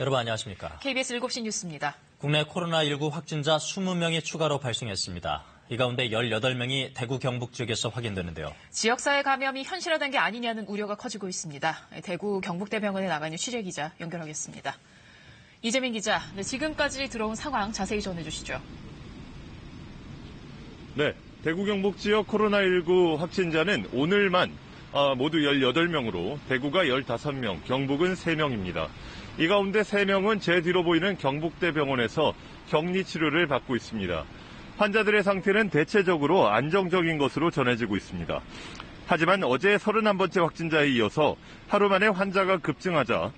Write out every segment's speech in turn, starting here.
여러분 안녕하십니까? KBS 7시 뉴스입니다. 국내 코로나19 확진자 20명이 추가로 발생했습니다. 이 가운데 18명이 대구 경북 지역에서 확인되는데요. 지역사회 감염이 현실화된 게 아니냐는 우려가 커지고 있습니다. 대구 경북대병원에 나가 있는 취재기자 연결하겠습니다. 이재민 기자, 지금까지 들어온 상황 자세히 전해주시죠. 네, 대구 경북 지역 코로나19 확진자는 오늘만 모두 18명으로 대구가 15명, 경북은 3명입니다. 이 가운데 3명은 제 뒤로 보이는 경북대병원에서 격리 치료를 받고 있습니다. 환자들의 상태는 대체적으로 안정적인 것으로 전해지고 있습니다. 하지만 어제 31번째 확진자에 이어서 하루 만에 환자가 급증하자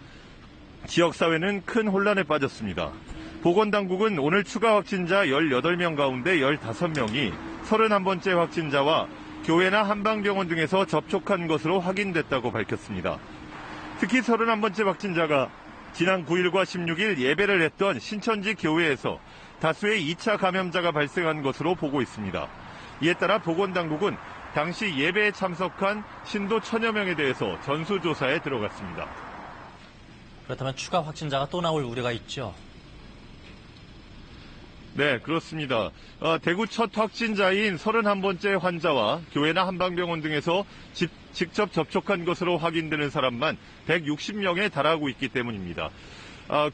지역사회는 큰 혼란에 빠졌습니다. 보건당국은 오늘 추가 확진자 18명 가운데 15명이 31번째 확진자와 교회나 한방병원 등에서 접촉한 것으로 확인됐다고 밝혔습니다. 특히 31번째 확진자가 지난 9일과 16일 예배를 했던 신천지 교회에서 다수의 2차 감염자가 발생한 것으로 보고 있습니다. 이에 따라 보건당국은 당시 예배에 참석한 신도 1000여 명에 대해서 전수조사에 들어갔습니다. 그렇다면 추가 확진자가 또 나올 우려가 있죠? 네, 그렇습니다. 대구 첫 확진자인 31번째 환자와 교회나 한방병원 등에서 직접 접촉한 것으로 확인되는 사람만 160명에 달하고 있기 때문입니다.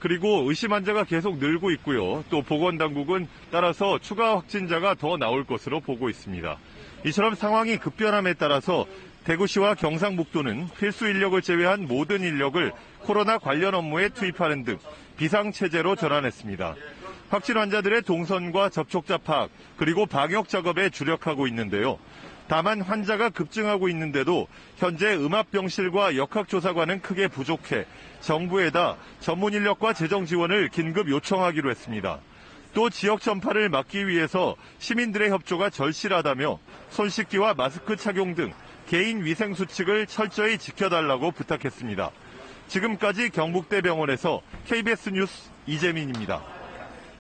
그리고 의심 환자가 계속 늘고 있고요. 또 보건당국은 따라서 추가 확진자가 더 나올 것으로 보고 있습니다. 이처럼 상황이 급변함에 따라서 대구시와 경상북도는 필수 인력을 제외한 모든 인력을 코로나 관련 업무에 투입하는 등 비상체제로 전환했습니다. 확진 환자들의 동선과 접촉자 파악, 그리고 방역 작업에 주력하고 있는데요. 다만 환자가 급증하고 있는데도 현재 음압병실과 역학조사관은 크게 부족해 정부에다 전문 인력과 재정 지원을 긴급 요청하기로 했습니다. 또 지역 전파를 막기 위해서 시민들의 협조가 절실하다며 손 씻기와 마스크 착용 등 개인 위생 수칙을 철저히 지켜달라고 부탁했습니다. 지금까지 경북대병원에서 KBS 뉴스 이재민입니다.